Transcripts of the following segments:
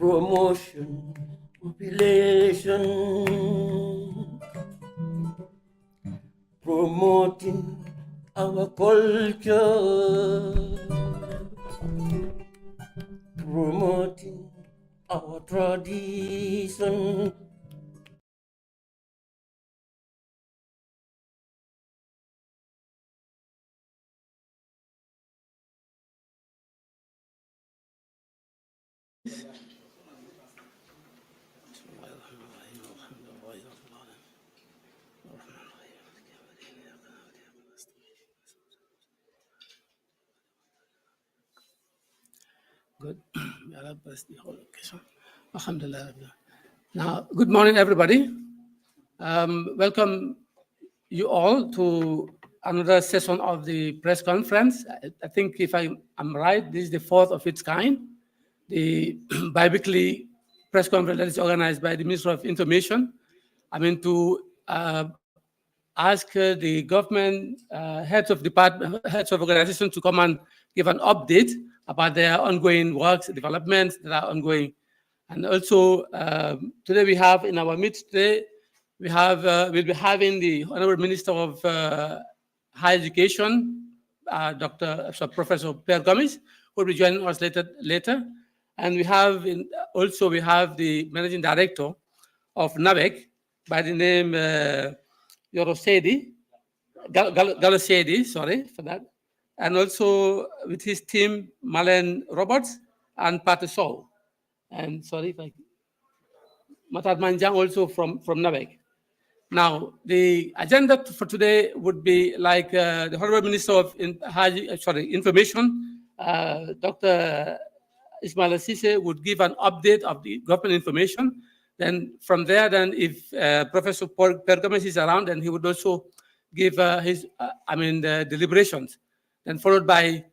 promotion, population, promoting our culture, promoting our tradition. Good. Now, good morning, everybody. Welcome you all to another session of the press conference. I think if I'm right, this is the fourth of its kind. The bi-weekly press conference that is organized by the Minister of Information. To ask the government heads of department, heads of organization to come and give an update about their ongoing works, developments that are ongoing. And also, today we have in our midst today, we'll be having the Honorable Minister of Higher Education, Professor Pierre who will be joining us later. And we have the Managing Director of Nawec by the name Galosedi, sorry for that. And also with his team, Malen Roberts and Patisol. And sorry if I... Matat Manjang also from Nawec. Now, the agenda for today would be like the Honorable Minister of Information, Dr. Ismail Assise would give an update of the government information. Then from there, if Professor Pierre is around, then he would also give the deliberations. Then followed by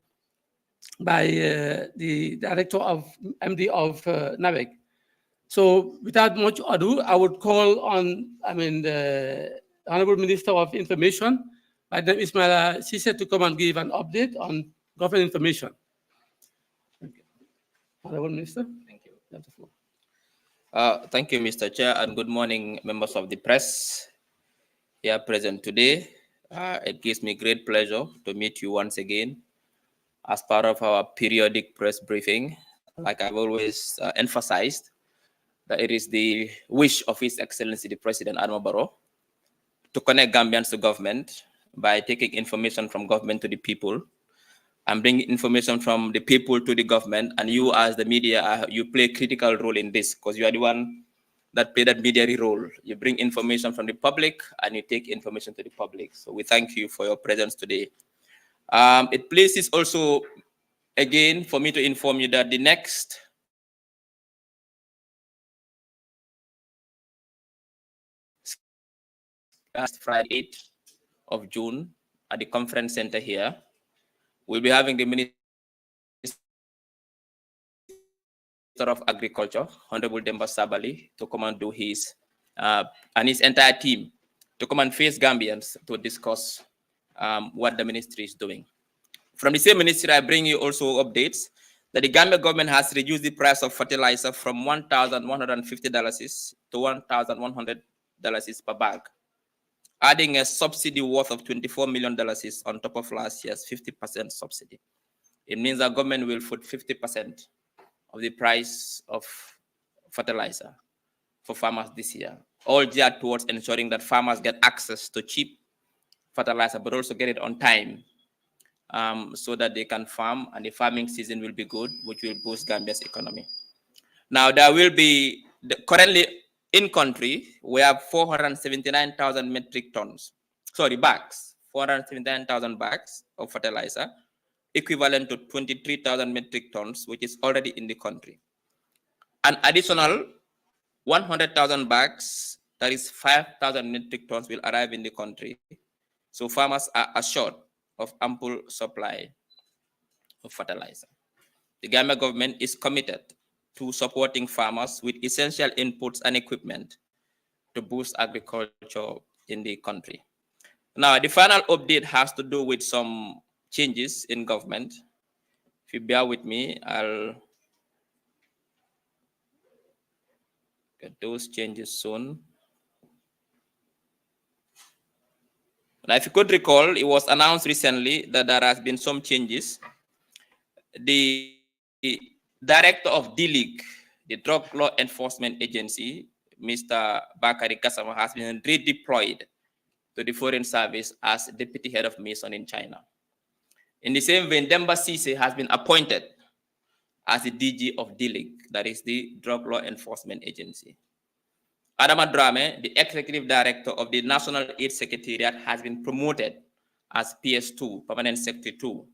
the Director of MD of Nawec. So without much ado, I would call on, the Honorable Minister of Information, by the name Ismail Assise, to come and give an update on government information. Thank you. Honorable Minister. Thank you. You have the floor. Thank you, Mr. Chair, and good morning, members of the press here present today. It gives me great pleasure to meet you once again as part of our periodic press briefing. Like I've always emphasized, that it is the wish of His Excellency the President Adama Barrow to connect Gambians to government by taking information from government to the people and bringing information from the people to the government. And you as the media, you play a critical role in this because you are the one that play that mediary role. You bring information from the public and you take information to the public. So we thank you for your presence today. It pleases also, again, for me to inform you that the next Friday, 8th of June, at the conference center here, we'll be having the Minister of Agriculture, Honorable Demba Sabali, to come and do his, and his entire team, to come and face Gambians to discuss what the ministry is doing. From the same ministry, I bring you also updates that the Gambia government has reduced the price of fertilizer from $1,150 to $1,100 per bag, adding a subsidy worth of $24 million on top of last year's 50% subsidy. It means the government will put 50% of the price of fertilizer for farmers this year, all geared towards ensuring that farmers get access to cheap fertilizer, but also get it on time, so that they can farm and the farming season will be good, which will boost Gambia's economy. Now, there will be, currently in country, we have 479,000 metric tons, bags, 479,000 bags of fertilizer, equivalent to 23,000 metric tons, which is already in the country. An additional 100,000 bags, that is 5,000 metric tons, will arrive in the country. So farmers are assured of ample supply of fertilizer. The Gambia government is committed to supporting farmers with essential inputs and equipment to boost agriculture in the country. Now, the final update has to do with some changes in government. If you bear with me, I'll get those changes soon. Now, if you could recall, it was announced recently that there has been some changes. The director of DLEAG, the Drug Law Enforcement Agency, Mr. Bakari Kasama, has been redeployed to the Foreign Service as deputy head of mission in China. In the same vein, Demba Sise has been appointed as the DG of DLEAG, that is the Drug Law Enforcement Agency. Adama Drame, the executive director of the National AIDS Secretariat, has been promoted as PS2, Permanent Secretary 2,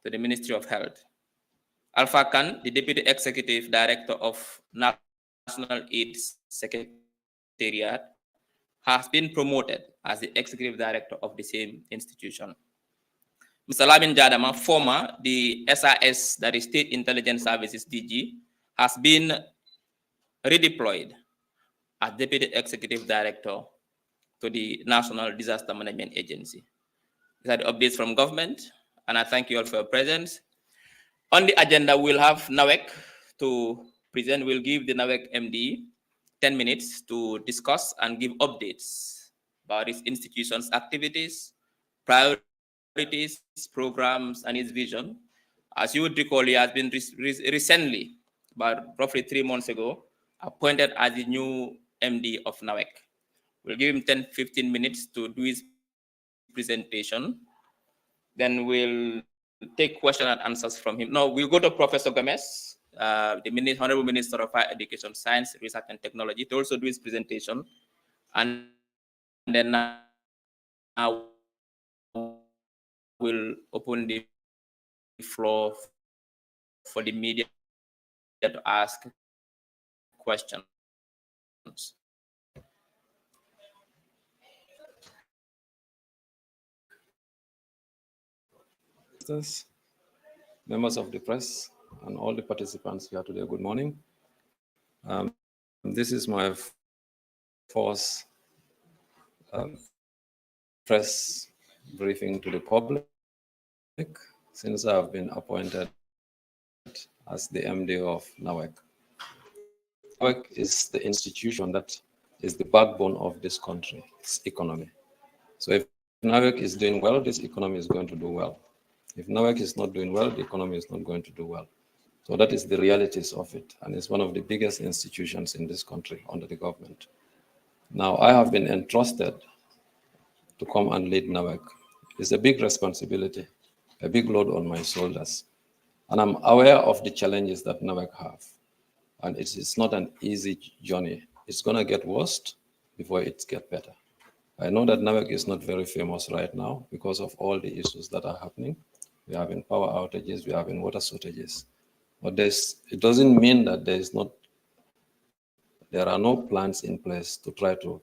to the Ministry of Health. Alpha Khan, the deputy executive director of National AIDS Secretariat, has been promoted as the executive director of the same institution. Mr. Lamin Jadama, former the SIS, that is State Intelligence Services DG, has been redeployed as Deputy Executive Director to the National Disaster Management Agency. These are the updates from government, and I thank you all for your presence. On the agenda, we'll have Nawec to present. We'll give the Nawec MD 10 minutes to discuss and give updates about its institution's activities, priorities, programs, and its vision. As you would recall, he has been recently, about roughly 3 months ago, appointed as the new MD of Nawec. We'll give him 10-15 minutes to do his presentation. Then we'll take question and answers from him. Now we'll go to Professor Gomez, the Honorable Minister of Higher Education, Science, Research, and Technology, to also do his presentation. And then now we'll open the floor for the media to ask questions. Members of the press and all the participants here today, good morning. This is my first press briefing to the public since I've been appointed as the MD of Nawec. Nawec is the institution that is the backbone of this country's economy. So if Nawec is doing well, this economy is going to do well. If Nawec is not doing well, the economy is not going to do well. So that is the realities of it. And it's one of the biggest institutions in this country under the government. Now, I have been entrusted to come and lead Nawec. It's a big responsibility, a big load on my shoulders. And I'm aware of the challenges that Nawec have. And it's not an easy journey. It's going to get worse before it gets better. I know that Nawec is not very famous right now because of all the issues that are happening. We have in power outages, we have in water shortages. But it doesn't mean that there are no plans in place to try to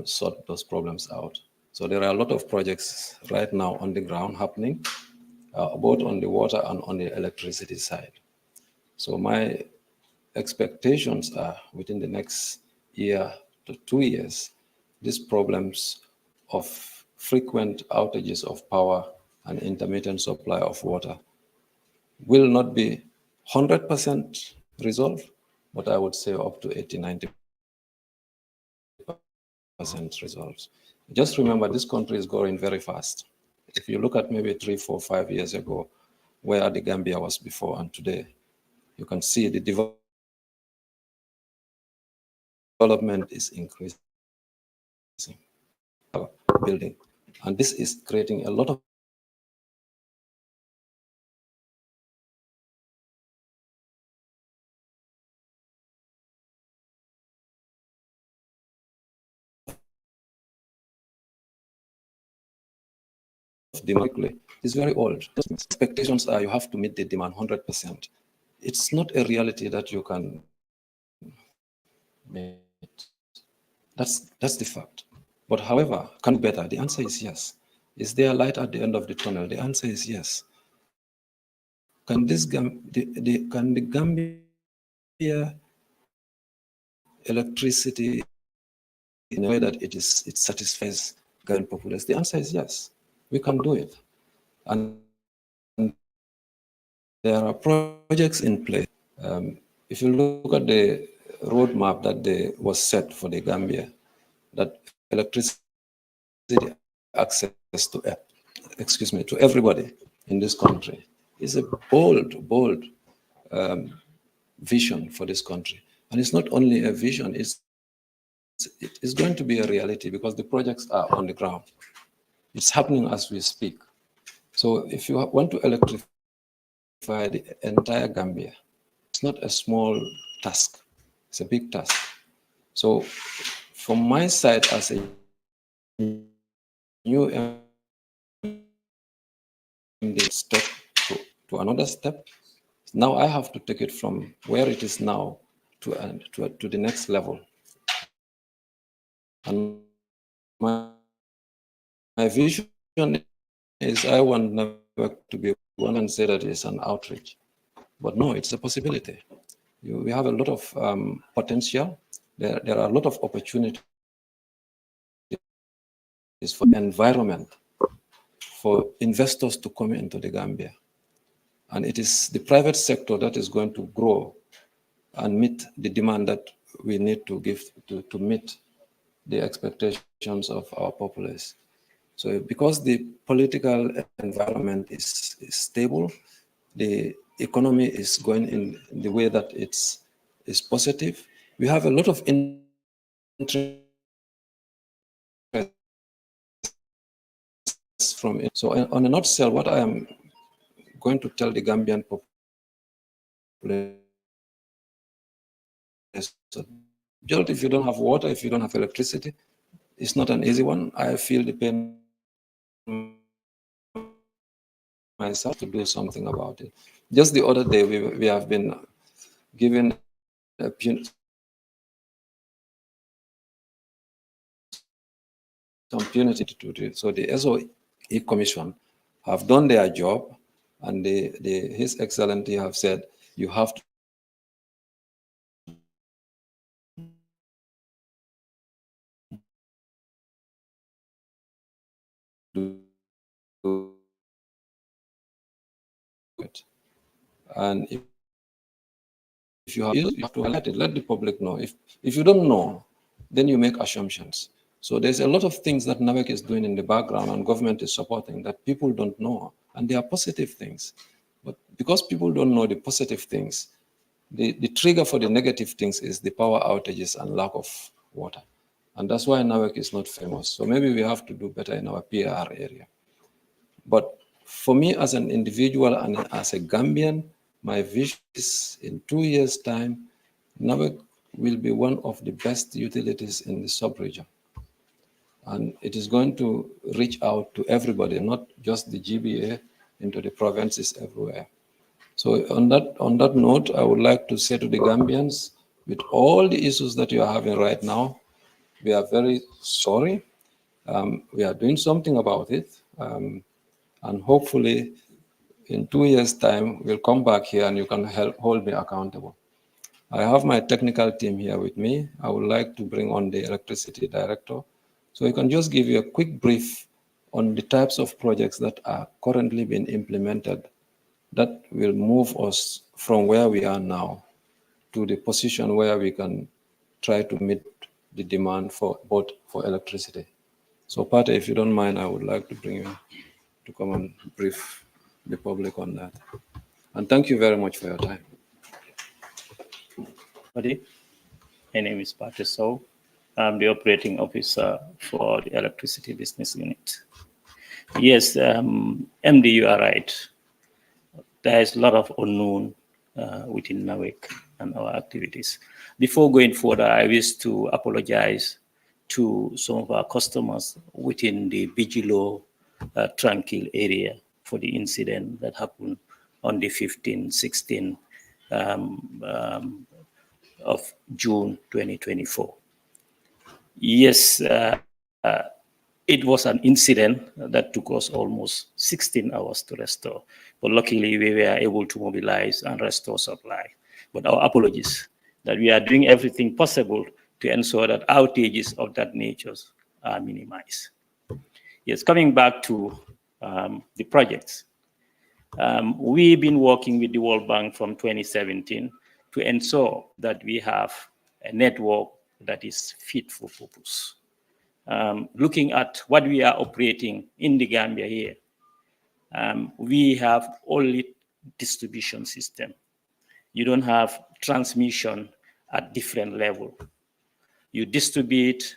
sort those problems out. So there are a lot of projects right now on the ground happening, both on the water and on the electricity side. So my expectations are within the next year to 2 years, these problems of frequent outages of power and intermittent supply of water will not be 100% resolved, but I would say up to 80-90% resolved. Just remember, this country is growing very fast. If you look at maybe 3, 4, 5 years ago, where the Gambia was before and today, you can see the development is increasing, building. And this is creating a lot of demand. It's very old. Expectations are you have to meet the demand 100%. It's not a reality that you can meet. That's the fact. But however, can be better? The answer is yes. Is there light at the end of the tunnel? The answer is yes. Can the Gambia electricity in a way that it satisfies Gambian populace? The answer is yes. We can do it. And there are projects in place. If you look at the roadmap that was set for the Gambia, that electricity access to everybody in this country is a bold vision for this country. And it's not only a vision, it's going to be a reality because the projects are on the ground. It's happening as we speak. So if you want to electrify the entire Gambia, it's not a small task, it's a big task. So from my side as a new MD step to another step, now I have to take it from where it is now to the next level. And my vision is I want Nawec to be one and say that it's an outreach. But no, it's a possibility. We have a lot of potential. There are a lot of opportunities for environment, for investors to come into the Gambia. And it is the private sector that is going to grow and meet the demand that we need to give to meet the expectations of our populace. So because the political environment is stable, the economy is going in the way that it's positive, we have a lot of interest from it. So on a nutshell, what I am going to tell the Gambian population is that if you don't have water, if you don't have electricity, it's not an easy one. I feel the pain myself to do something about it. Just the other day, we have been given some punity to do it. So the SOE Commission have done their job, and His Excellency have said you have to do it. And if you have to highlight it, let the public know. If you don't know, then you make assumptions. So there's a lot of things that Nawec is doing in the background and government is supporting that people don't know, and they are positive things. But because people don't know the positive things, the trigger for the negative things is the power outages and lack of water. And that's why Nawec is not famous. So maybe we have to do better in our PR area. But for me as an individual and as a Gambian, my vision is in 2 years' time, Nawec will be one of the best utilities in the sub-region. And it is going to reach out to everybody, not just the GBA, into the provinces everywhere. So on that note, I would like to say to the Gambians, with all the issues that you are having right now, we are very sorry. We are doing something about it. And hopefully in 2 years' time, we'll come back here and you can hold me accountable. I have my technical team here with me. I would like to bring on the electricity director. So he can just give you a quick brief on the types of projects that are currently being implemented that will move us from where we are now to the position where we can try to meet the demand for electricity. So Pate, if you don't mind, I would like to bring you to come and brief the public on that. And thank you very much for your time. My name is Pierre. I'm the operating officer for the electricity business unit. Yes, MD, you are right. There is a lot of unknown within Nawec and our activities. Before going further, I wish to apologize to some of our customers within the Bijilo Tranquil area for the incident that happened on the 15th, 16th of June 2024. Yes, it was an incident that took us almost 16 hours to restore. But luckily, we were able to mobilize and restore supply. But our apologies that we are doing everything possible to ensure that outages of that nature are minimized. Yes, coming back to the projects. We've been working with the World Bank from 2017 to ensure that we have a network that is fit for purpose. Looking at what we are operating in the Gambia here, we have only distribution system. You don't have transmission at different level. You distribute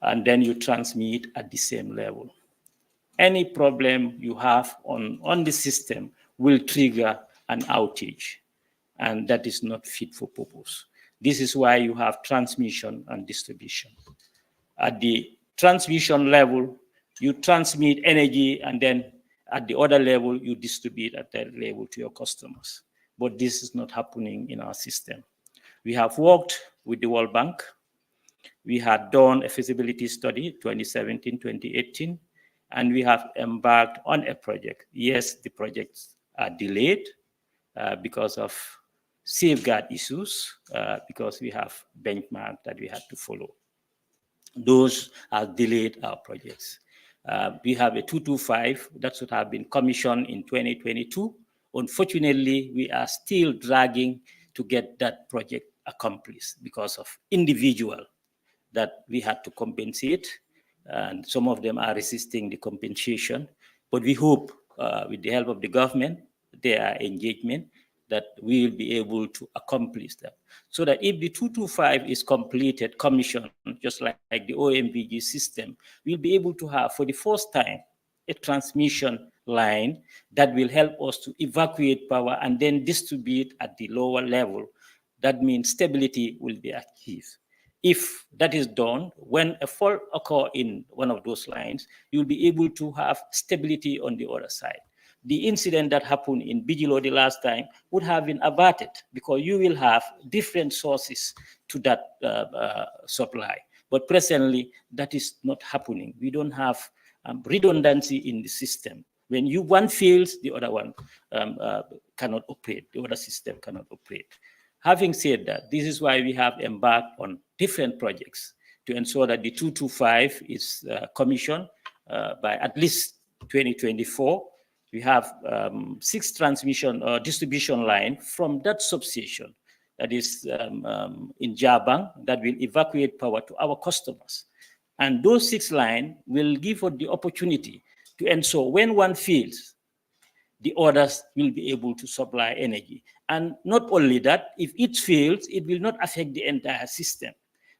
and then you transmit at the same level. Any problem you have on the system will trigger an outage, and that is not fit for purpose. This is why you have transmission and distribution. At the transmission level, you transmit energy, and then at the other level, you distribute at that level to your customers. But this is not happening in our system. We have worked with the World Bank. We had done a feasibility study 2017, 2018, and we have embarked on a project. Yes, the projects are delayed because of safeguard issues, because we have benchmark that we had to follow. Those have delayed our projects. We have a 225 that should have been commissioned in 2022. Unfortunately, we are still dragging to get that project accomplished because of individual that we had to compensate, and some of them are resisting the compensation. But we hope, with the help of the government, their engagement, that we will be able to accomplish that. So that if the 225 is completed, commissioned, just like the OMVG system, we'll be able to have, for the first time, a transmission line that will help us to evacuate power and then distribute at the lower level. That means stability will be achieved. If that is done, when a fault occurs in one of those lines, you'll be able to have stability on the other side. The incident that happened in Bijilo the last time would have been averted because you will have different sources to that supply. But presently, that is not happening. We don't have redundancy in the system. When one fails, the other one cannot operate. The other system cannot operate. Having said that, this is why we have embarked on different projects to ensure that the 225 is commissioned by at least 2024. We have 6 transmission or distribution line from that substation that is in Jabang that will evacuate power to our customers. And those 6 lines will give us the opportunity to ensure when one fails, the others will be able to supply energy. And not only that, if it fails, it will not affect the entire system.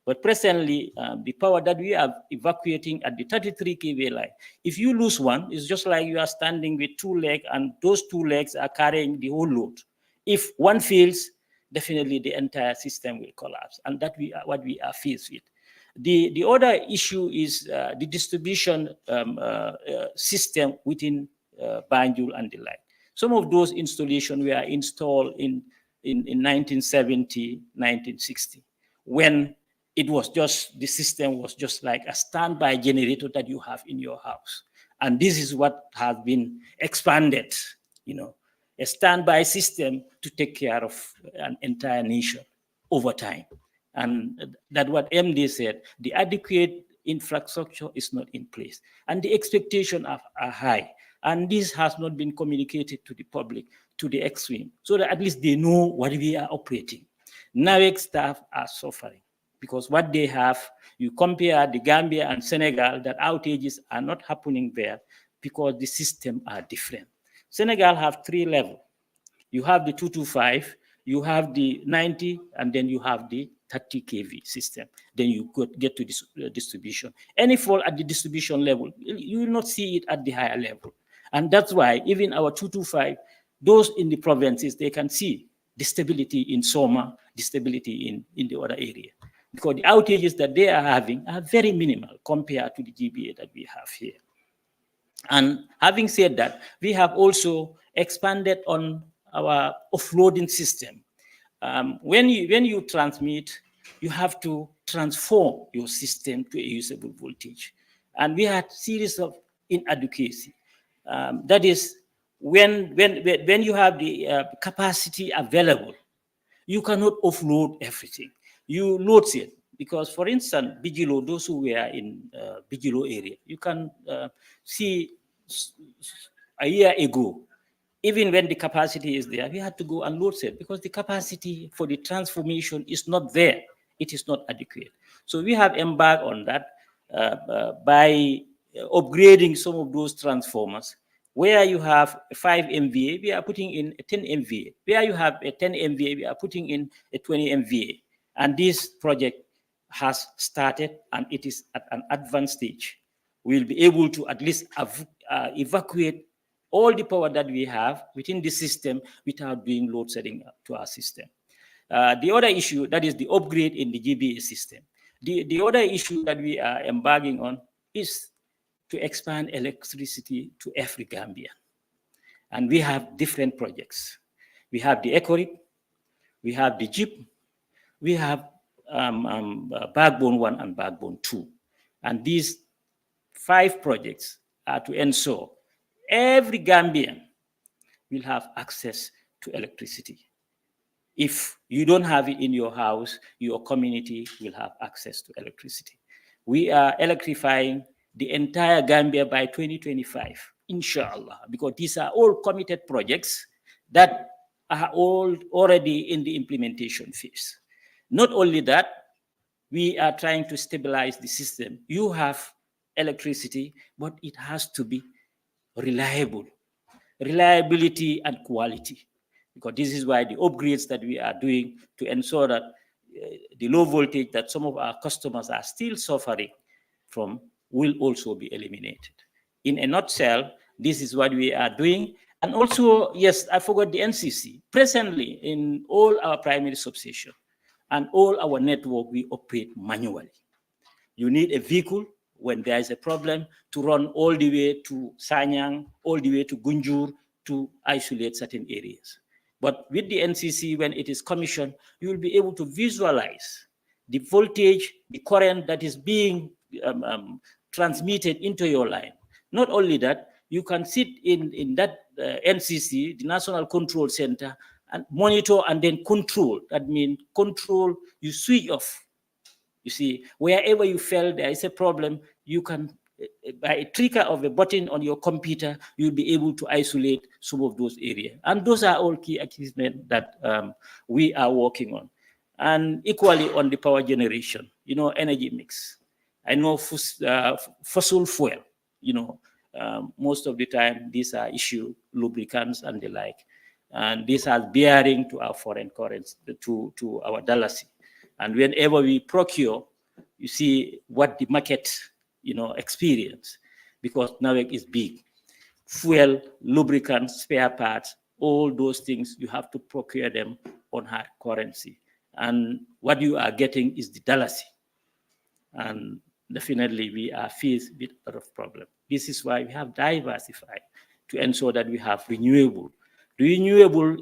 But presently, the power that we are evacuating at the 33 kV line, if you lose one, it's just like you are standing with 2 legs and those 2 legs are carrying the whole load. If one fails, definitely the entire system will collapse. And that what we are faced with. The other issue is the distribution system within Banjul and the like. Some of those installations were installed in 1970, 1960, when it was just, the system was just like a standby generator that you have in your house. And this is what has been expanded, a standby system to take care of an entire nation over time. And that's what MD said, the adequate infrastructure is not in place. And the expectations are high. And this has not been communicated to the public to the extreme, so that at least they know what we are operating. Nawec staff are suffering because what they have, you compare the Gambia and Senegal, that outages are not happening there because the systems are different. Senegal have 3 levels. You have the 225, you have the 90, and then you have the 30 kV system. Then you get to this distribution. Any fault at the distribution level, you will not see it at the higher level. And that's why even our 225, those in the provinces, they can see the stability in Soma, the stability in the other area. Because the outages that they are having are very minimal compared to the GBA that we have here. And having said that, we have also expanded on our offloading system. When you transmit, you have to transform your system to a usable voltage. And we had series of inadequacy. That is, when you have the capacity available, you cannot offload everything. You load it. Because, for instance, Bijilo, those who were in Bijilo area, you can see a year ago, even when the capacity is there, we had to go and load it because the capacity for the transformation is not there it is not adequate. So we have embarked on that by upgrading some of those transformers. Where you have 5 MVA, we are putting in a 10 MVA. Where you have a 10 MVA, we are putting in a 20 MVA. And this project has started and it is at an advanced stage. We'll be able to at least evacuate all the power that we have within the system without doing load setting to our system. The other issue, that is the upgrade in the GBA system. The other issue that we are embarking on is to expand electricity to every Gambian. And we have different projects. We have the ECORIC, we have the JIP, we have Backbone 1 and Backbone 2. And these 5 projects are to ensure every Gambian will have access to electricity. If you don't have it in your house, your community will have access to electricity. We are electrifying the entire Gambia by 2025, inshallah, because these are all committed projects that are all already in the implementation phase. Not only that, we are trying to stabilize the system. You have electricity, but it has to be reliable, reliability and quality, because this is why the upgrades that we are doing to ensure that the low voltage that some of our customers are still suffering from will also be eliminated. In a nutshell, this is what we are doing. And also, yes, I forgot the NCC. Presently, in all our primary substations and all our network, we operate manually. You need a vehicle when there is a problem to run all the way to Sanyang, all the way to Gunjur to isolate certain areas. But with the NCC, when it is commissioned, you will be able to visualize the voltage, the current that is being transmitted into your line. Not only that, you can sit in that NCC, the National Control Center, and monitor and then control. That means control, you switch off. You see, wherever you feel there is a problem, you can, by a trigger of a button on your computer, you'll be able to isolate some of those areas. And those are all key achievements that we are working on. And equally on the power generation, energy mix. I know fossil fuel, most of the time these are issue lubricants and the like. And this has bearing to our foreign currency, to our dalasi. And whenever we procure, you see what the market, experience, because Nawec is big. Fuel, lubricants, spare parts, all those things, you have to procure them on hard currency. And what you are getting is the dalasi. And definitely we are faced with a lot of problems. This is why we have diversified to ensure that we have renewable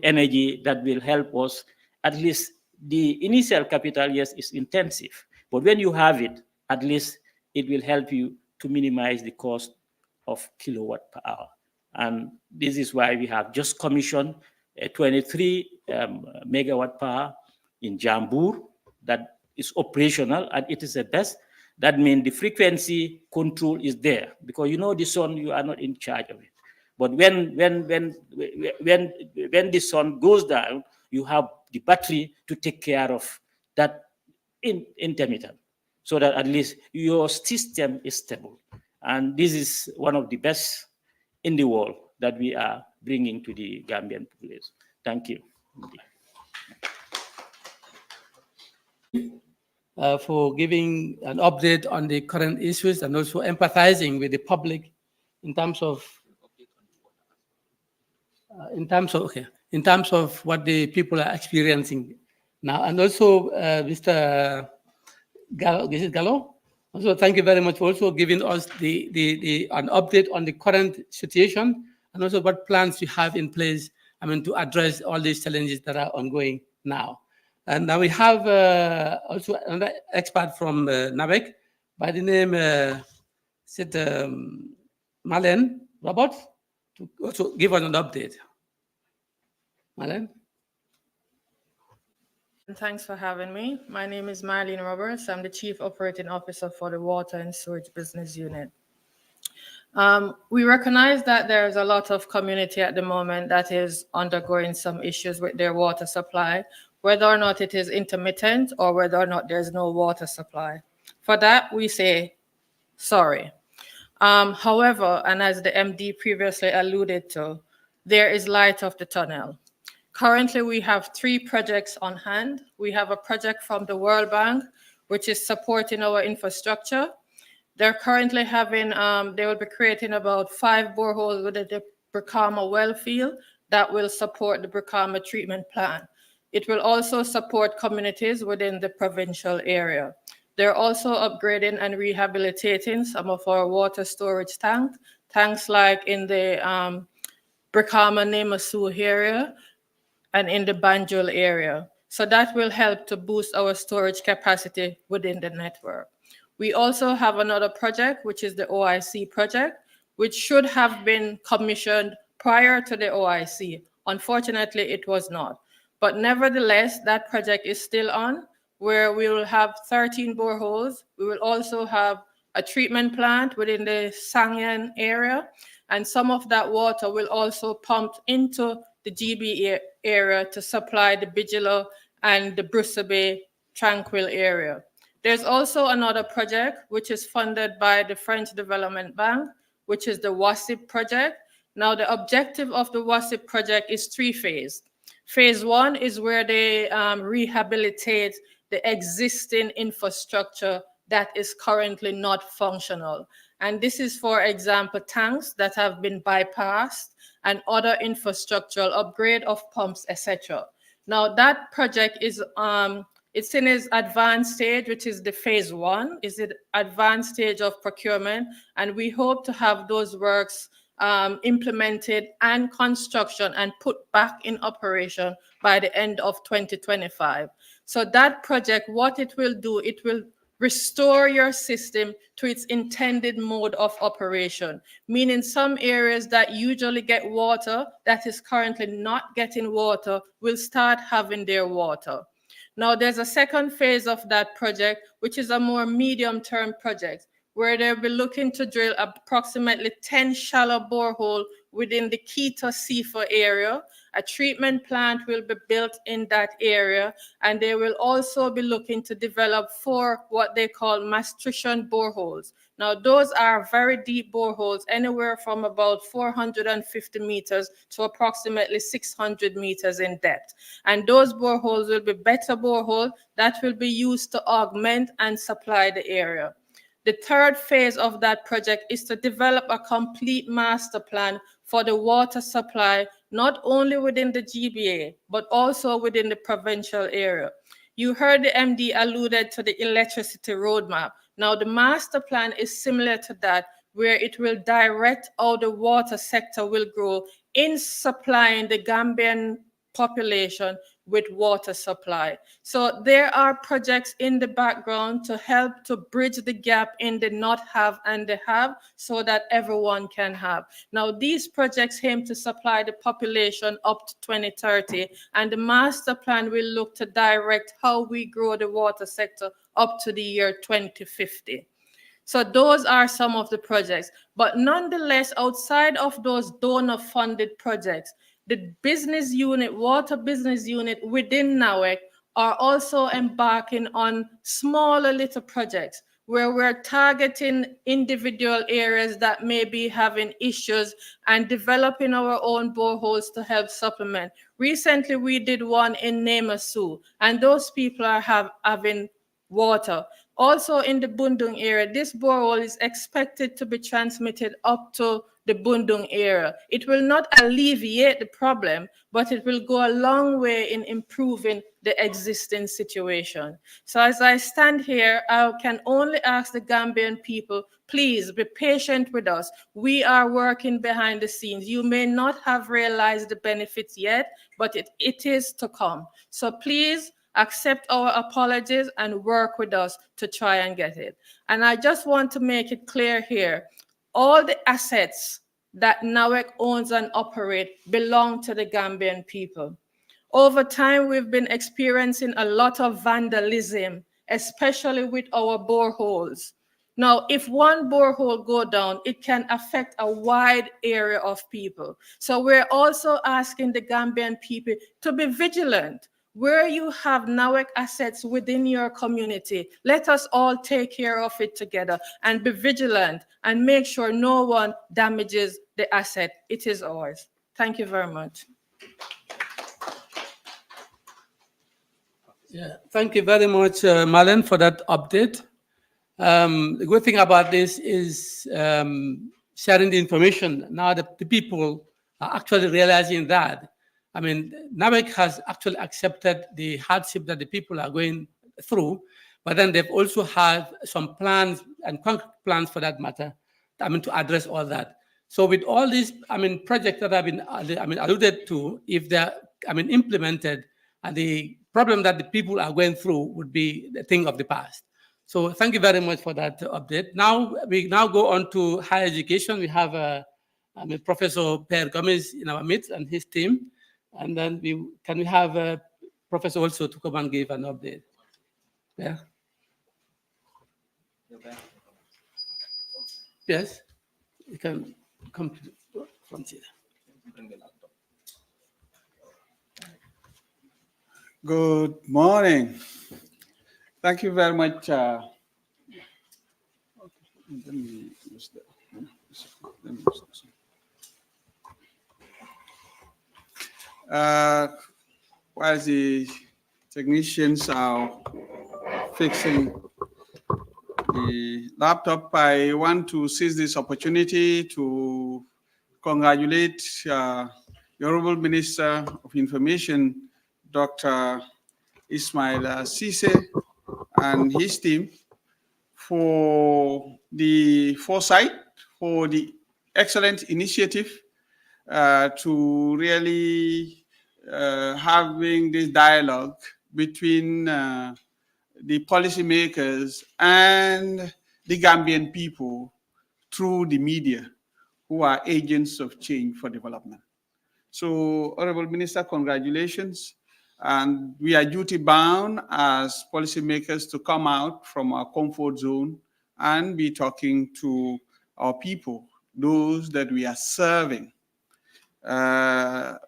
energy that will help us. At least the initial capital, yes, is intensive, but when you have it, at least it will help you to minimize the cost of kilowatt per hour. And this is why we have just commissioned a 23 megawatt per hour in Jambur that is operational, and it is the best. That means the frequency control is there, because the sun, you are not in charge of it. But when the sun goes down, you have the battery to take care of that intermittent, so that at least your system is stable. And this is one of the best in the world that we are bringing to the Gambian population. Thank you. For giving an update on the current issues and also empathizing with the public in terms of what the people are experiencing now. And also, Mr. Gallo, is it Gallo? Also, thank you very much for also giving us an update on the current situation and also what plans you have in place, to address all these challenges that are ongoing now. And now we have also another expert from Nawec by the name Marlene Roberts, to also give us an update. Marlene? Thanks for having me. My name is Marlene Roberts. I'm the Chief Operating Officer for the Water and Sewage Business Unit. We recognize that there's a lot of community at the moment that is undergoing some issues with their water supply. whether or not it is intermittent or whether or not there's no water supply. For that, we say sorry. However, and as the MD previously alluded to, there is light of the tunnel. Currently, we have 3 projects on hand. We have a project from the World Bank, which is supporting our infrastructure. They're currently having, they will be creating about 5 boreholes within the Brikama well field that will support the Brikama treatment plant. It will also support communities within the provincial area. They're also upgrading and rehabilitating some of our water storage tanks like in the Brikama Nemasu area and in the Banjul area. So that will help to boost our storage capacity within the network. We also have another project, which is the OIC project, which should have been commissioned prior to the OIC. Unfortunately, it was not. But nevertheless, that project is still on, where we will have 13 boreholes. We will also have a treatment plant within the Sangyan area, and some of that water will also pump into the GB area to supply the Bijilo and the Brusabe Tranquil area. There's also another project which is funded by the French Development Bank, which is the WASIP project. Now, the objective of the WASIP project is 3-phased. Phase 1 is where they rehabilitate the existing infrastructure that is currently not functional. And this is, for example, tanks that have been bypassed and other infrastructural upgrade of pumps, etc. Now, that project is it's in its advanced stage, which is the phase 1, is the advanced stage of procurement, and we hope to have those works implemented and construction and put back in operation by the end of 2025. So that project, what it will do, it will restore your system to its intended mode of operation, meaning some areas that usually get water that is currently not getting water will start having their water. Now, there's a second phase of that project, which is a more medium-term project, where they'll be looking to drill approximately 10 shallow borehole within the Kita Sifa area. A treatment plant will be built in that area, and they will also be looking to develop 4 what they call mastrition boreholes. Now, those are very deep boreholes, anywhere from about 450 meters to approximately 600 meters in depth. And those boreholes will be better boreholes that will be used to augment and supply the area. The third phase of that project is to develop a complete master plan for the water supply, not only within the GBA, but also within the provincial area. You heard the MD alluded to the electricity roadmap. Now, the master plan is similar to that, where it will direct how the water sector will grow in supplying the Gambian population with water supply. So there are projects in the background to help to bridge the gap in the not have and the have, so that everyone can have. Now, these projects aim to supply the population up to 2030, and the master plan will look to direct how we grow the water sector up to the year 2050. So those are some of the projects. But nonetheless, outside of those donor-funded projects, the business unit, water business unit within Nawec are also embarking on smaller little projects where we're targeting individual areas that may be having issues and developing our own boreholes to help supplement. Recently, we did one in Nemasu, and those people are having water. Also in the Bundung area, this borehole is expected to be transmitted up to the Bundung area. It will not alleviate the problem, but it will go a long way in improving the existing situation. So as I stand here, I can only ask the Gambian people, please be patient with us. We are working behind the scenes. You may not have realized the benefits yet, but it is to come. So please, accept our apologies and work with us to try and get it. And I just want to make it clear here, all the assets that Nawec owns and operates belong to the Gambian people. Over time, we've been experiencing a lot of vandalism, especially with our boreholes. Now, if one borehole go down, it can affect a wide area of people. So we're also asking the Gambian people to be vigilant. Where you have Nawec assets within your community, let us all take care of it together and be vigilant and make sure no one damages the asset. It is ours. Thank you very much. Yeah, thank you very much, Marlon, for that update. The good thing about this is sharing the information. Now the people are actually realizing that. I mean, Nawec has actually accepted the hardship that the people are going through, but then they've also had some plans and concrete plans for that matter, I mean, to address all that. So with all these, I mean, projects that have been, alluded to, if they're, implemented, and the problem that the people are going through would be the thing of the past. So thank you very much for that update. Now we go on to higher education. We have Professor Pierre Gomez in our midst and his team, and then we have Professor also to come and give an update. Yeah. Yes, you can come to the front here. Good morning. Thank you very much. Let me use that. Let me use this. While the technicians are fixing the laptop, I want to seize this opportunity to congratulate the Honorable Minister of Information, Dr. Ismail Sise, and his team for the foresight, for the excellent initiative to really having this dialogue between the policymakers and the Gambian people through the media, who are agents of change for development. So, Honorable Minister, congratulations. And we are duty bound as policymakers to come out from our comfort zone and be talking to our people, those that we are serving.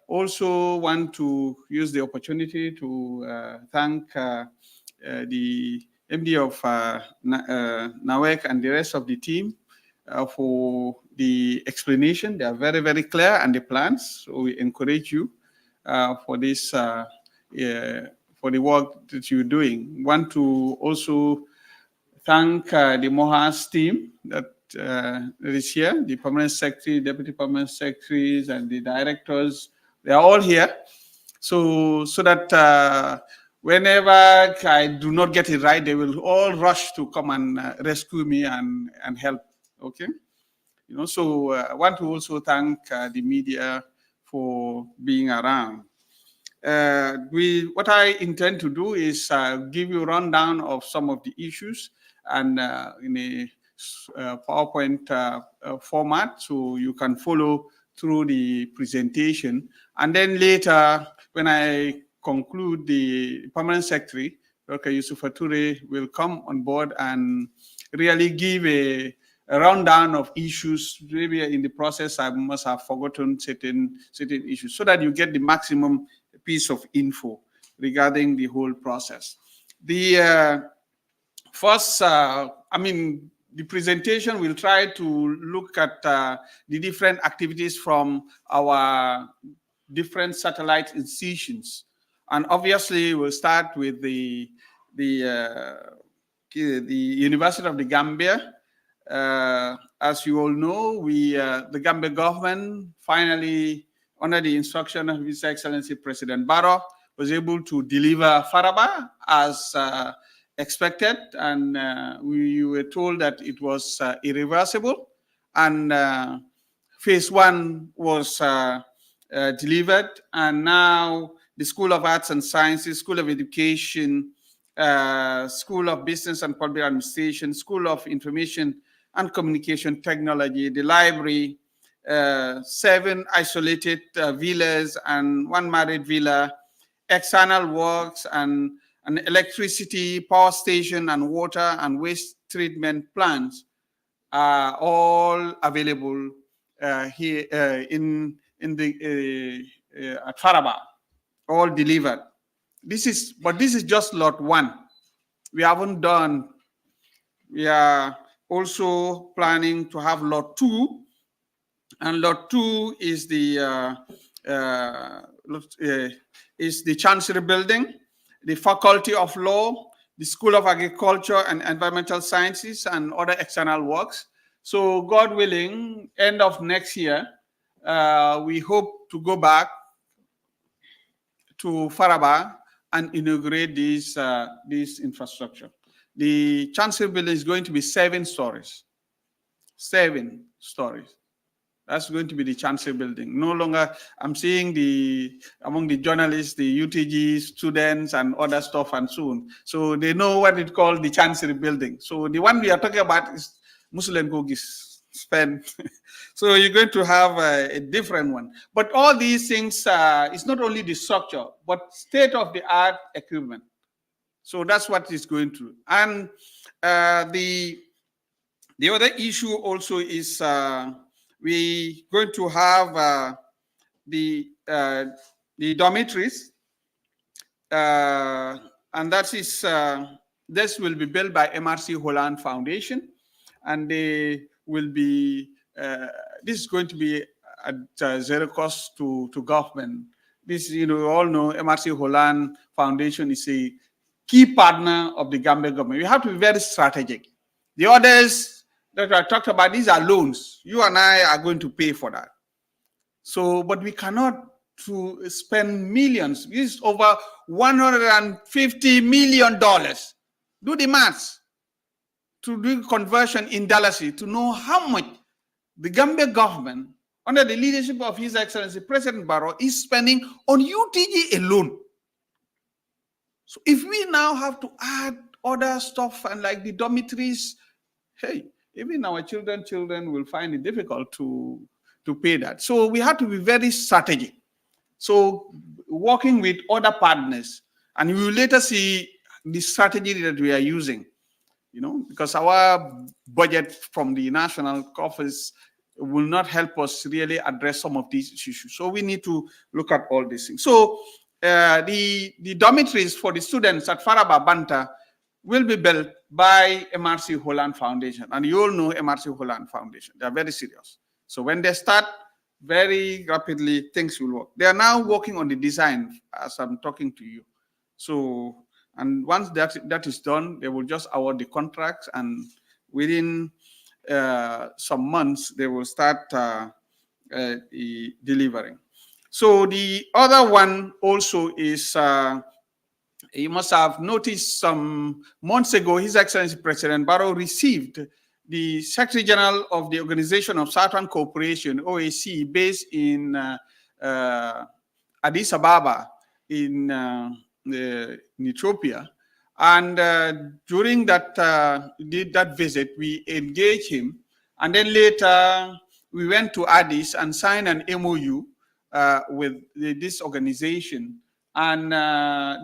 Also want to use the opportunity to thank the MD of Nawec and the rest of the team for the explanation. They are very, very clear, and the plans. So we encourage you for this, for the work that you're doing. Want to also thank the MOHAS team that is here, the permanent secretary, deputy permanent secretaries, and the directors. They are all here. So that whenever I do not get it right, they will all rush to come and rescue me and help. Okay. So I want to also thank the media for being around. What I intend to do is give you a rundown of some of the issues and in a PowerPoint format, so you can follow through the presentation. And then later, when I conclude, the permanent secretary, Dr. Yusufa Toure, will come on board and really give a rundown of issues. Maybe in the process, I must have forgotten certain issues, so that you get the maximum piece of info regarding the whole process. The first, the presentation will try to look at the different activities from our different satellite institutions. And obviously, we'll start with the University of the Gambia. As you all know, the Gambia government finally, under the instruction of His Excellency President Barrow, was able to deliver Faraba as expected, and we were told that it was irreversible, and phase 1 was delivered, and now the School of Arts and Sciences, School of Education, School of Business and Public Administration, School of Information and Communication Technology, the library, 7 isolated villas and 1 married villa, external works, and an electricity, power station, and water and waste treatment plants are all available here at Faraba, all delivered. This is just lot 1. We haven't done. We are also planning to have lot 2, and lot 2 is the Chancery Building, the Faculty of Law, the School of Agriculture and Environmental Sciences, and other external works. So God willing, end of next year, we hope to go back to Faraba and inaugurate this infrastructure. The Chancery Building is going to be 7 stories. 7 stories. That's going to be the Chancery Building. No longer, I'm seeing among the journalists, the UTG students and other stuff and so on. So they know what it called the Chancery Building. So the one we are talking about is Muslim Gogis spend. So you're going to have a different one. But all these things, it's not only the structure, but state-of-the-art equipment. So that's what it's going through. And the other issue also is we're going to have the dormitories, and that is this will be built by MRC Holland Foundation, and they will be this is going to be at zero cost to government. This, you all know, MRC Holland Foundation is a key partner of the Gambia government. We have to be very strategic. The others that I talked about, these are loans. You and I are going to pay for that. So, but we cannot to spend millions. This is over $150 million. Do the maths to do conversion in dollars to know how much the Gambia government, under the leadership of His Excellency President Barrow, is spending on UTG alone. So if we now have to add other stuff and like the dormitories, hey, even our children will find it difficult to pay that. So we have to be very strategic. So working with other partners, and we will later see the strategy that we are using, because our budget from the national office will not help us really address some of these issues. So we need to look at all these things. So the dormitories for the students at Faraba Banta will be built by MRC Holland Foundation. And you all know MRC Holland Foundation. They are very serious. So when they start, very rapidly, things will work. They are now working on the design as I'm talking to you. So, and once that is done, they will just award the contracts, and within some months, they will start delivering. So the other one also is, you must have noticed some months ago, His Excellency President Barrow received the Secretary General of the Organization of Southern Cooperation, OAC, based in Addis Ababa in Ethiopia. And during that visit, we engaged him. And then later, we went to Addis and signed an MOU with this organization. And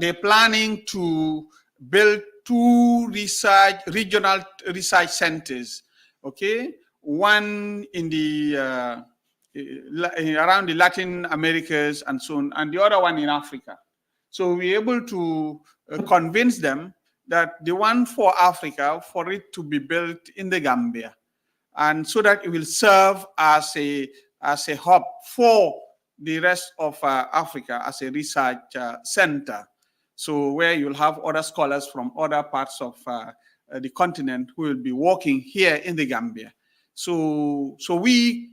they're planning to build 2 regional research centers, okay? One in the around the Latin Americas and so on, and the other one in Africa. So we're able to convince them that the one for Africa, for it to be built in the Gambia, and so that it will serve as a hub for the rest of Africa as a research center. So where you'll have other scholars from other parts of the continent who will be working here in the Gambia. So we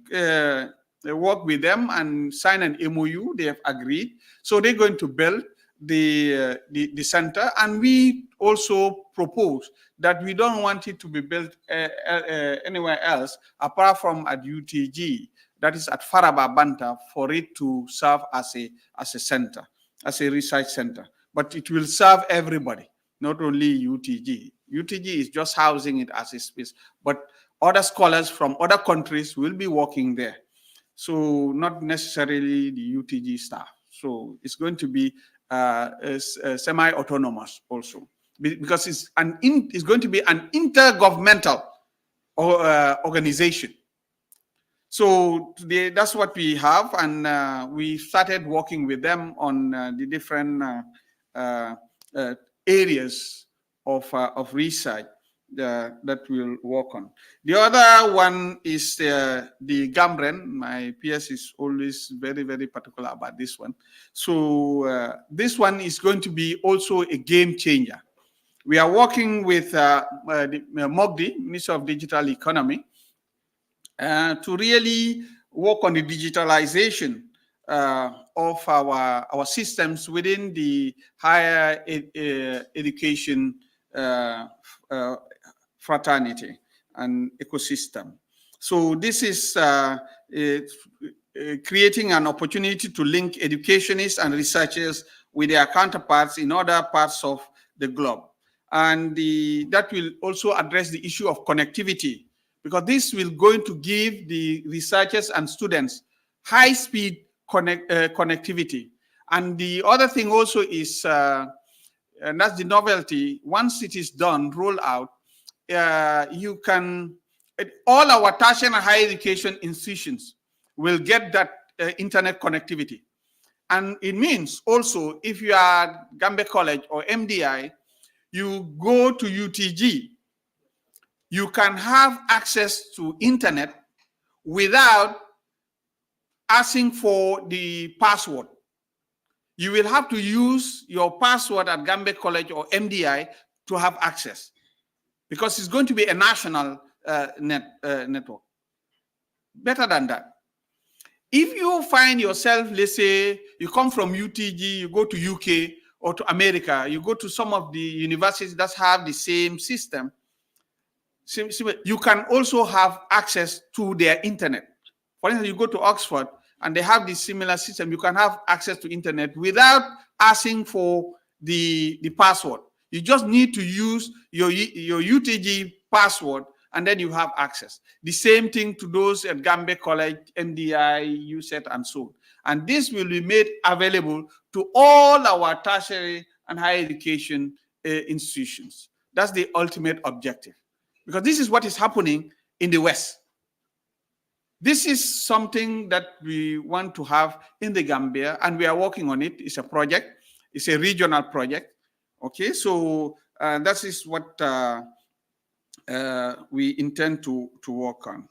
work with them and sign an MOU. They have agreed. So they're going to build the center, and we also propose that we don't want it to be built anywhere else apart from at UTG. That is at Faraba Banta, for it to serve as a center, as a research center. But it will serve everybody, not only UTG. UTG is just housing it as a space, but other scholars from other countries will be working there. So not necessarily the UTG staff. So it's going to be semi-autonomous also, because it's going to be an intergovernmental organization. So that's what we have, and we started working with them on the different areas of research that we'll work on. The other one is the Gambren. My PS is always very, very particular about this one. So this one is going to be also a game changer. We are working with the MOGDI, Minister of Digital Economy, to really work on the digitalization of our systems within the higher education fraternity and ecosystem. So this is creating an opportunity to link educationists and researchers with their counterparts in other parts of the globe. And that will also address the issue of connectivity, because this will going to give the researchers and students high-speed connectivity. And the other thing also is, and that's the novelty, once it is done, roll out, you can, all our tertiary and higher education institutions will get that internet connectivity. And it means also, if you are Gambia College or MDI, you go to UTG, you can have access to internet without asking for the password. You will have to use your password at Gambia College or MDI to have access, because it's going to be a national network. Better than that, if you find yourself, let's say you come from UTG, you go to UK or to America, you go to some of the universities that have the same system, you can also have access to their internet. For instance, you go to Oxford and they have this similar system. You can have access to internet without asking for the password. You just need to use your UTG password, and then you have access. The same thing to those at Gambia College, MDI, USET, and so on. And this will be made available to all our tertiary and higher education institutions. That's the ultimate objective, because this is what is happening in the West. This is something that we want to have in the Gambia, and we are working on it. It's a project. It's a regional project. Okay, so that is what we intend to work on.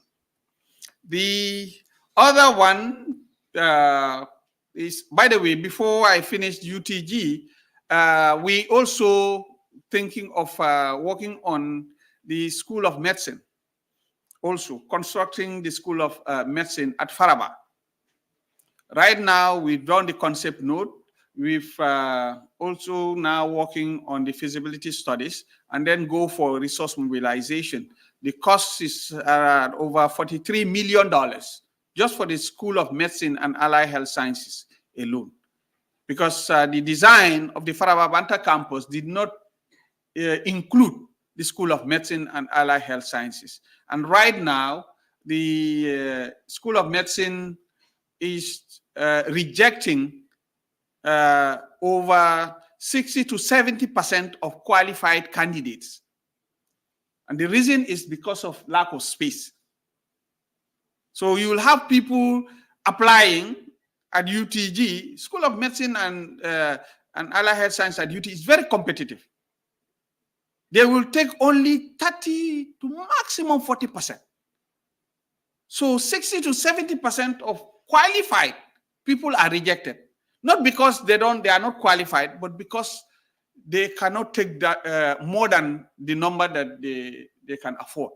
The other one is, by the way, before I finished UTG, we also thinking of working on the School of Medicine, also constructing the School of Medicine at Faraba. Right now, we've done the concept note. We've also now working on the feasibility studies, and then go for resource mobilization. The cost is over $43 million just for the School of Medicine and Allied Health Sciences alone, because the design of the Faraba Banta campus did not include the School of Medicine and Allied Health Sciences. And right now, the School of Medicine is rejecting over 60 to 70% of qualified candidates. And the reason is because of lack of space. So you will have people applying at UTG. School of Medicine and Allied Health Science at UT is very competitive. They will take only 30 to maximum 40%. So 60 to 70% of qualified people are rejected. Not because they are not qualified, but because they cannot take that, more than the number that they can afford,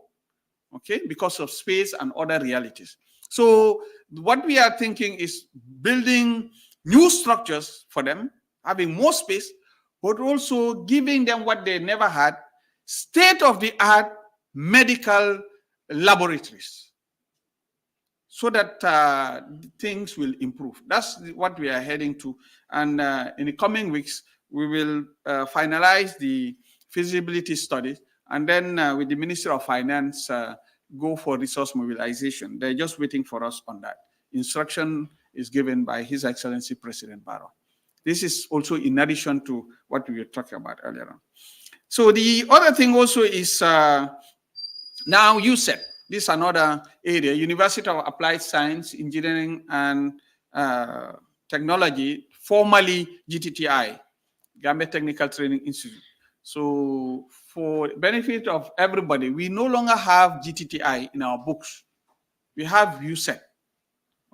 okay, because of space and other realities. So what we are thinking is building new structures for them, having more space, but also giving them what they never had, state-of-the-art medical laboratories, so that things will improve. That's what we are heading to. And in the coming weeks, we will finalize the feasibility study, and then with the Ministry of Finance, go for resource mobilization. They're just waiting for us on that. Instruction is given by His Excellency President Barrow. This is also in addition to what we were talking about earlier on. So the other thing also is now USET. This is another area, University of Applied Science, Engineering and Technology, formerly GTTI. Gambia Technical Training Institute. So for benefit of everybody, we no longer have GTTI in our books. We have USET.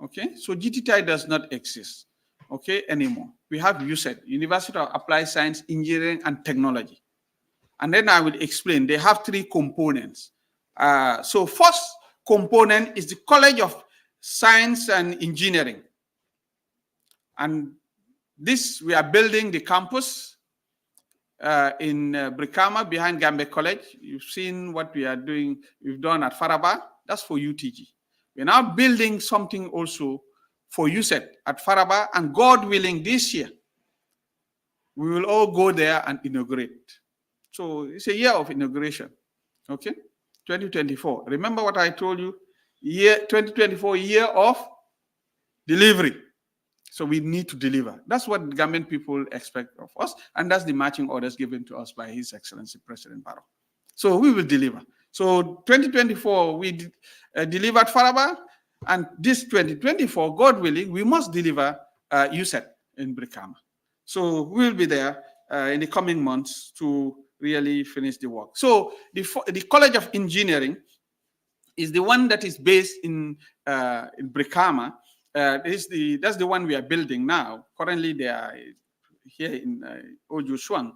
Okay, so GTTI does not exist, okay, anymore. We have USET, University of Applied Science, Engineering and Technology. And then I will explain, they have three components. So first component is the College of Science and Engineering. And this, we are building the campus in Brikama behind Gambia College. You've seen what we are doing, we've done at Faraba, that's for UTG. We're now building something also for USET at Faraba, and God willing, this year, we will all go there and inaugurate. So it's a year of inauguration, okay? 2024. Remember what I told you? 2024, year of delivery. So we need to deliver. That's what Gambian people expect of us, and that's the marching orders given to us by His Excellency President Barrow. So we will deliver. So 2024, we delivered Faraba, and this 2024, God willing, we must deliver USET in Brikama. So we'll be there in the coming months to really finish the work. So the College of Engineering is the one that is based in Brikama. That's the one we are building now. Currently, they are here in Oju Shuang.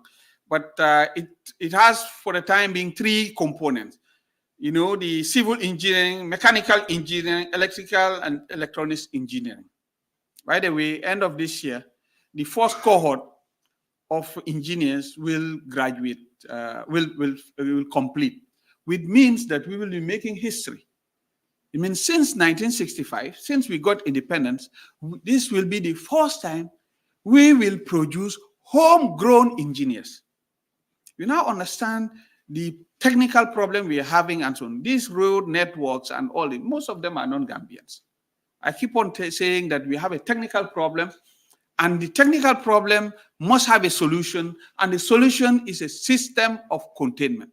But it has, for the time being, three components. You know, the civil engineering, mechanical engineering, electrical and electronics engineering. By the way, end of this year, the first cohort of engineers will graduate, will complete, which means that we will be making history. I mean, since 1965, since we got independence, this will be the first time we will produce homegrown engineers. We now understand the technical problem we are having and so on. These road networks and all, most of them are non-Gambians. I keep on saying that we have a technical problem, and the technical problem must have a solution, and the solution is a system of containment.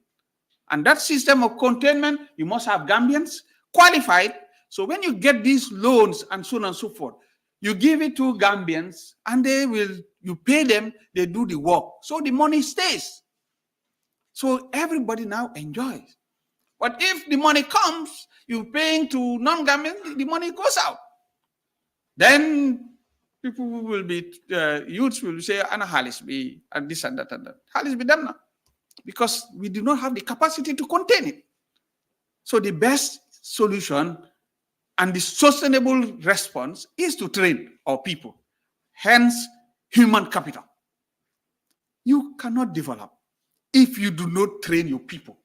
And that system of containment, you must have Gambians qualified. So when you get these loans and so on and so forth, you give it to Gambians, and you pay them, they do the work. So the money stays. So everybody now enjoys. But if the money comes, you're paying to non-Gambians, the money goes out. Then people will be, youths will say, Anna Halisby, and this and that and that. Halisby them now. Because we do not have the capacity to contain it. So the best solution and the sustainable response is to train our people. Hence, human capital. You cannot develop if you do not train your people.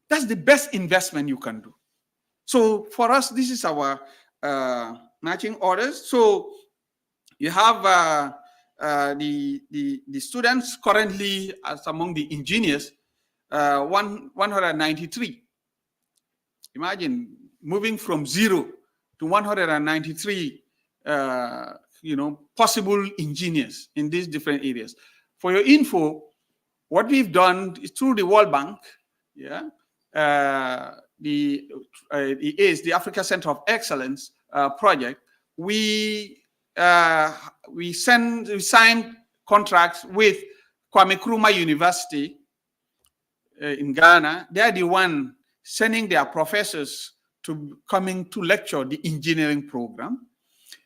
That's the best investment you can do. So for us, this is our matching orders. So you have the students currently, as among the engineers, 193. Imagine moving from 0 to 193, possible engineers in these different areas. For your info, what we've done is through the World Bank, the Africa Center of Excellence project. We signed contracts with Kwame Nkrumah University in Ghana. They are the one sending their professors to coming to lecture the engineering program.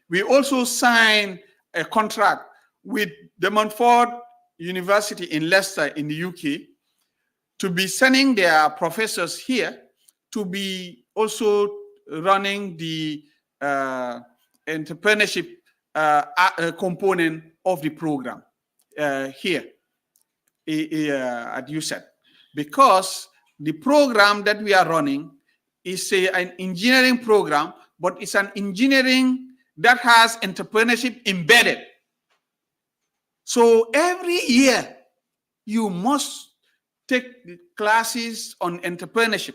We also signed a contract with De Montfort University in Leicester in the UK to be sending their professors here to be also running the entrepreneurship component of the program here at USET. Because the program that we are running is an engineering program, but it's an engineering that has entrepreneurship embedded. So every year, you must take the classes on entrepreneurship.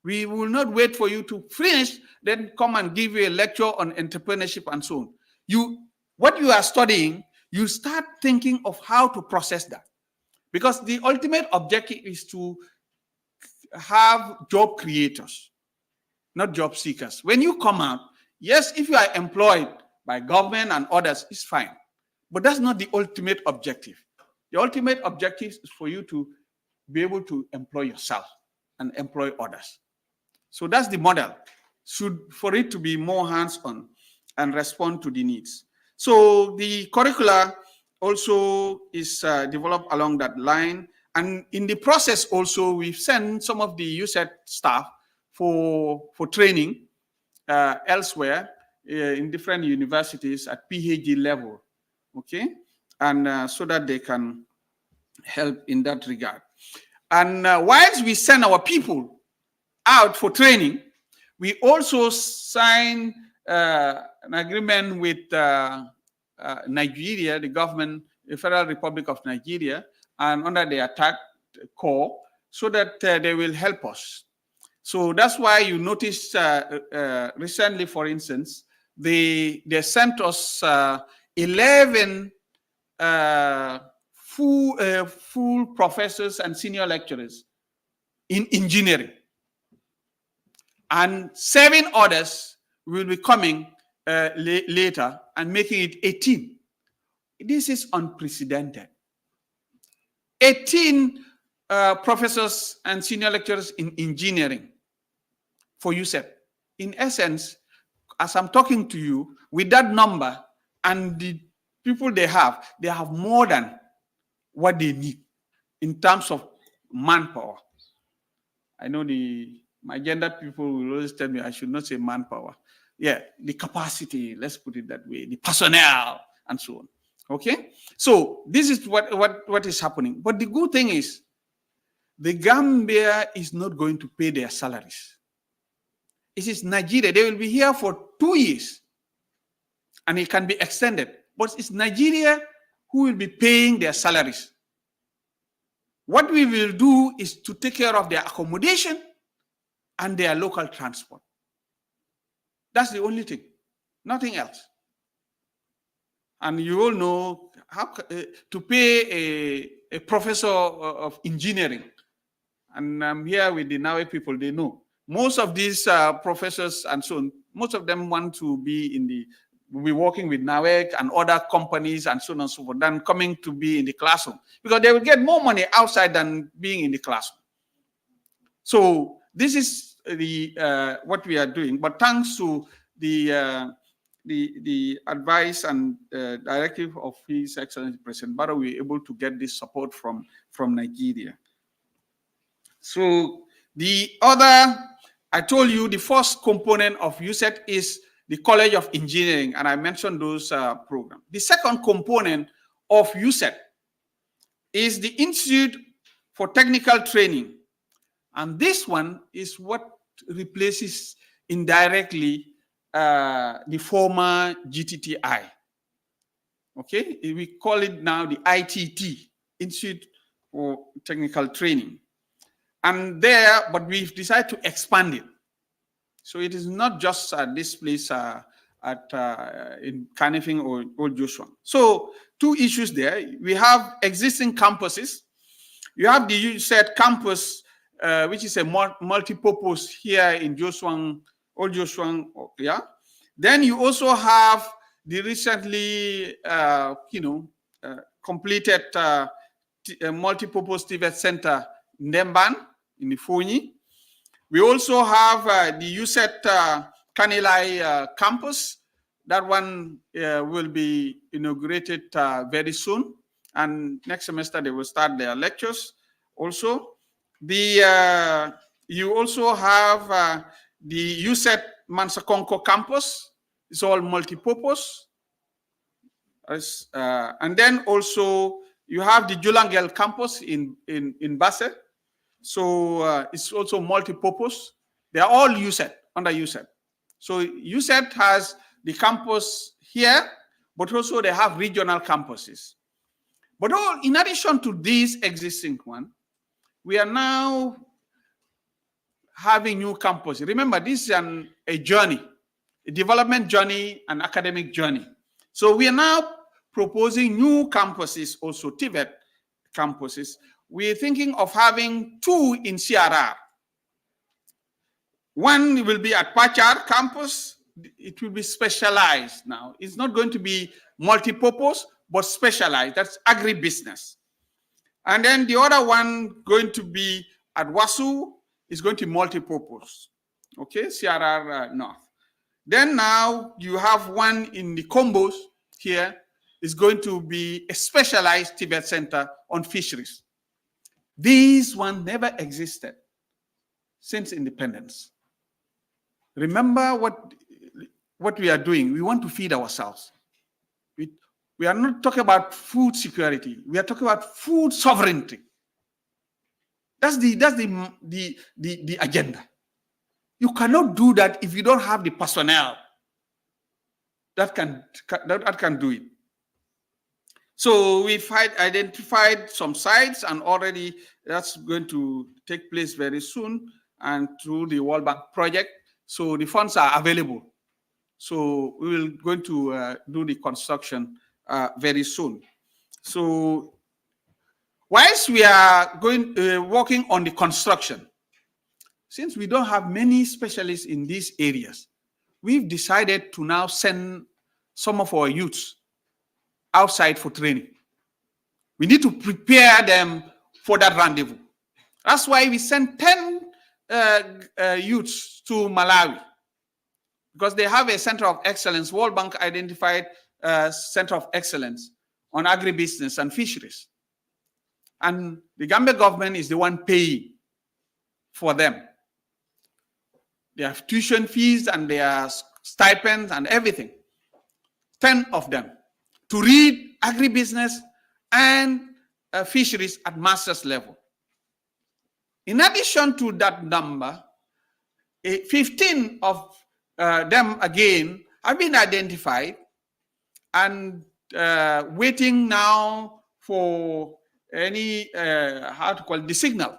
We will not wait for you to finish, then come and give you a lecture on entrepreneurship and so on. What you are studying, you start thinking of how to process that. Because the ultimate objective is to have job creators, not job seekers. When you come out, yes, if you are employed by government and others, it's fine. But that's not the ultimate objective. The ultimate objective is for you to be able to employ yourself and employ others. So that's the model, for it to be more hands-on and respond to the needs. So the curricula also is developed along that line. And in the process also, we've sent some of the USET staff for training elsewhere in different universities at PhD level, okay? And so that they can help in that regard. And whilst we send our people out for training, we also sign an agreement with Nigeria, the government, the Federal Republic of Nigeria, and under the attack corps, so that they will help us. So that's why you noticed recently, for instance, they sent us 11 full professors and senior lecturers in engineering. And 7 others will be coming later and making it 18. This is unprecedented. 18 professors and senior lecturers in engineering for USEP. In essence, as I'm talking to you, with that number and the people they have more than what they need in terms of manpower. I know my gender people will always tell me I should not say manpower. Yeah, the capacity, let's put it that way, the personnel and so on. Okay, so this is what is happening. But the good thing is, the Gambia is not going to pay their salaries. It is Nigeria. They will be here for 2 years, and it can be extended. But it's Nigeria who will be paying their salaries. What we will do is to take care of their accommodation and their local transport. That's the only thing, nothing else. And you all know how to pay a professor of engineering. And I'm here with the Nawec people, they know. Most of these professors and so on, most of them want to be working with Nawec and other companies and so on and so forth than coming to be in the classroom, because they will get more money outside than being in the classroom. So this is what we are doing. But thanks to the advice and directive of His Excellency President Barrow, we were able to get this support from Nigeria. So the other, I told you, the first component of USET is the College of Engineering, and I mentioned those programs. The second component of USET is the Institute for Technical Training, and this one is what replaces indirectly the former GTTI. Okay, we call it now the ITT, Institute for Technical Training. And there, but we've decided to expand it. So it is not just at this place in Kanifing or Old Joshua. So 2 issues there. We have existing campuses. You have the USET campus, which is a multi-purpose here in Joshua, Old Joshua, yeah. Then you also have the recently, completed multi-purpose TVET center in Nemban, in the Fonyi. We also have the USET Kanilai campus. That one will be inaugurated very soon. And next semester, they will start their lectures also. You also have the USET Mansakonko campus. It's all multi-purpose. And then also, you have the Julangel campus in Basse. So it's also multi-purpose. They are all USET, under USET. So USET has the campus here, but also they have regional campuses. But in addition to this existing one, we are now having new campuses. Remember, this is a journey, a development journey, an academic journey. So we are now proposing new campuses, also TVET campuses. We're thinking of having 2 in CRR. One will be at Pachar campus. It will be specialized now. It's not going to be multi-purpose, but specialized. That's agribusiness. And then the other one going to be at WASU is going to be multi-purpose. Okay, CRR North. Then now you have one in the Combos here. Is going to be a specialized Tibet center on fisheries. These one never existed since independence. Remember what we are doing. We want to feed ourselves. We are not talking about food security. We are talking about food sovereignty. That's the agenda. You cannot do that if you don't have the personnel that can do it. So we've identified some sites, and already that's going to take place very soon, and through the World Bank project. So the funds are available. So we will going to do the construction very soon. So whilst we are working on the construction, since we don't have many specialists in these areas, we've decided to now send some of our youths outside for training. We need to prepare them for that rendezvous. That's why we sent 10 youths to Malawi, because they have a center of excellence. World Bank identified center of excellence on agribusiness and fisheries. And the Gambia government is the one paying for them. They have tuition fees and their stipends and everything. 10 of them to read agribusiness and fisheries at master's level. In addition to that number, 15 of them again have been identified and waiting now for any, the signal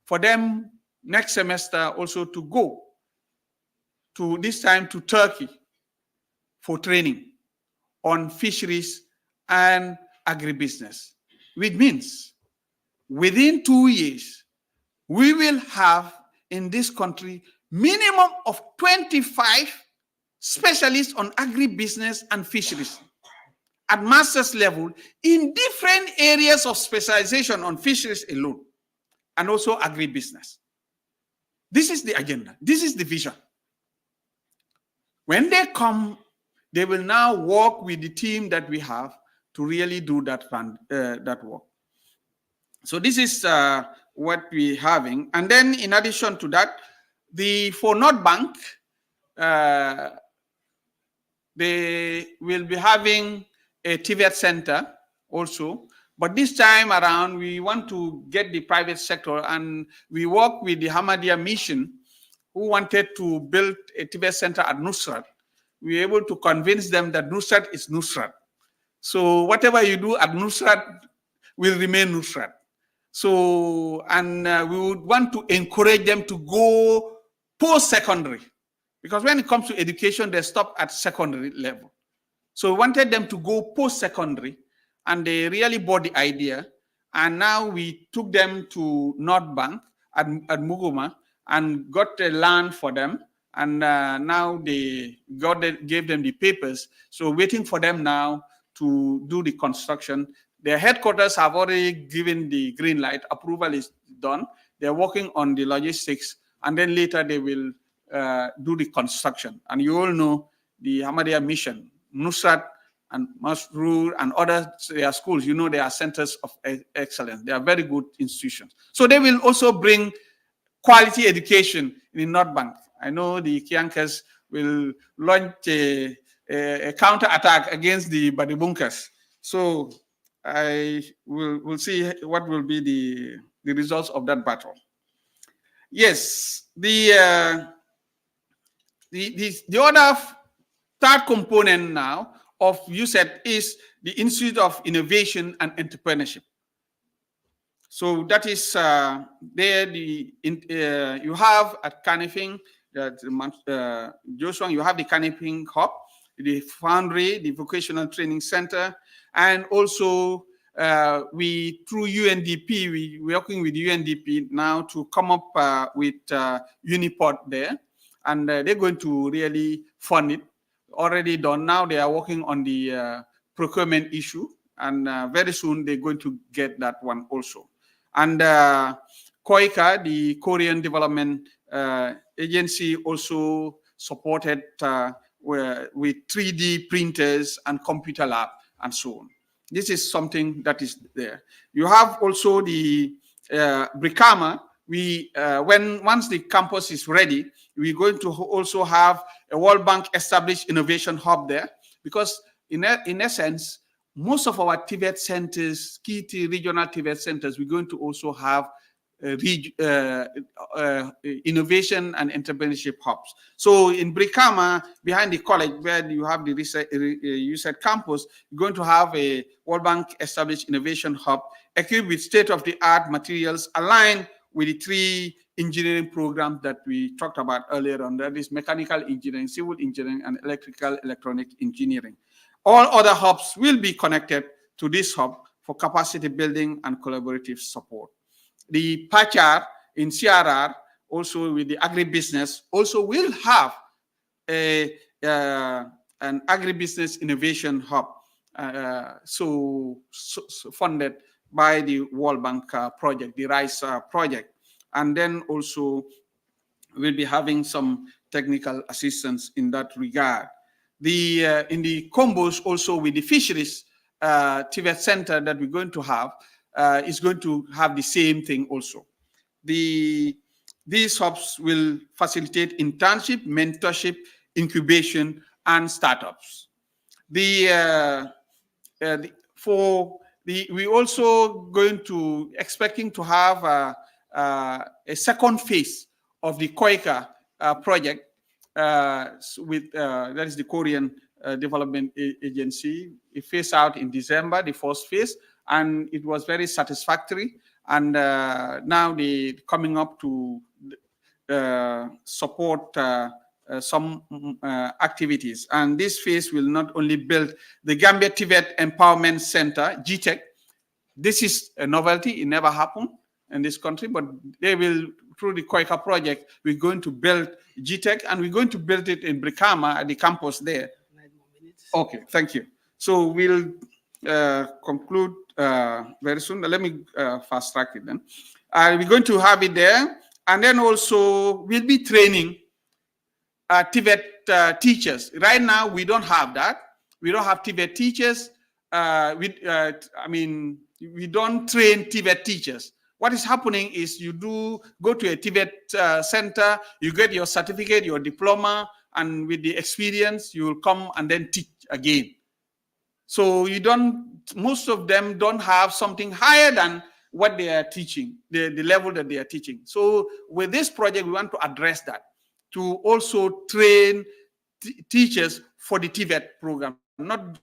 for them next semester also to go to this time to Turkey for training on fisheries and agribusiness, which means within 2 years, we will have in this country minimum of 25 specialists on agribusiness and fisheries at master's level in different areas of specialization on fisheries alone, and also agribusiness. This is the agenda. This is the vision. When they come, they will now work with the team that we have to really do that work. So this is what we're having. And then in addition to that, for North Bank, they will be having a TVET center also. But this time around, we want to get the private sector, and we work with the Ahmadiyya Mission, who wanted to build a TVET center at Nusrat. We were able to convince them that Nusrat is Nusrat. So whatever you do at Nusrat will remain Nusrat. So, and we would want to encourage them to go post-secondary, because when it comes to education, they stop at secondary level. So we wanted them to go post-secondary, and they really bought the idea. And now we took them to North Bank at Muguma and got a land for them. And now they gave them the papers. So waiting for them now to do the construction. Their headquarters have already given the green light. Approval is done. They're working on the logistics, and then later they will do the construction. And you all know the Ahmadiyya Mission, Nusrat and Masrur and other their schools, you know, they are centers of excellence. They are very good institutions. So they will also bring quality education in North Bank. I know the Kiankas will launch a counter-attack against the Badibunkas. So I will see what will be the results of that battle. Yes, the other third component now of USET is the Institute of Innovation and Entrepreneurship. So that is there. You have at Canifing, Joshua, you have the Canifing Hub, the Foundry, the Vocational Training Center, and also we through UNDP, we're working with UNDP now to come up with Uniport there, and they're going to really fund it. Already done. Now they are working on the procurement issue, and very soon they're going to get that one also. And KOICA, the Korean Development Agency, also supported with 3D printers and computer lab and so on. This is something that is there. You have also the Brikama. Once the campus is ready, we're going to also have a World Bank established innovation hub there, because in essence, most of our TVET centers, key regional TVET centers, we're going to also have innovation and entrepreneurship hubs. So in Brikama, behind the college, where you have the USAID campus, you're going to have a World Bank established innovation hub equipped with state-of-the-art materials aligned with the 3 engineering programs that we talked about earlier on. That is mechanical engineering, civil engineering, and electrical electronic engineering. All other hubs will be connected to this hub for capacity building and collaborative support. The PACHAR in CRR, also with the agribusiness, also will have an agribusiness innovation hub, so funded by the World Bank project, the RISE project. And then also we'll be having some technical assistance in that regard. In the combos also with the fisheries TVET center that we're going to have is going to have the same thing also. These hubs will facilitate internship, mentorship, incubation, and startups. We also going to expecting to have a second phase of the KOICA project with that is the Korean Development Agency. It phased out in December, the first phase, and it was very satisfactory. And now they're coming up to support some activities. And this phase will not only build the Gambia TVET Empowerment Center, GTEC. This is a novelty. It never happened in this country, but they will, through the KOICA project, we're going to build GTEC, and we're going to build it in Brikama at the campus there. 9 more minutes. Okay, thank you. So we'll conclude very soon. Let me fast track it then. We're going to have it there, and then also we'll be training TVET teachers. Right now, we don't have that. We don't have TVET teachers. We don't train TVET teachers. What is happening is you do go to a TVET center, you get your certificate, your diploma, and with the experience, you will come and then teach again. So most of them don't have something higher than what they are teaching, the level that they are teaching. So with this project, we want to address that, to also train teachers for the TVET program, not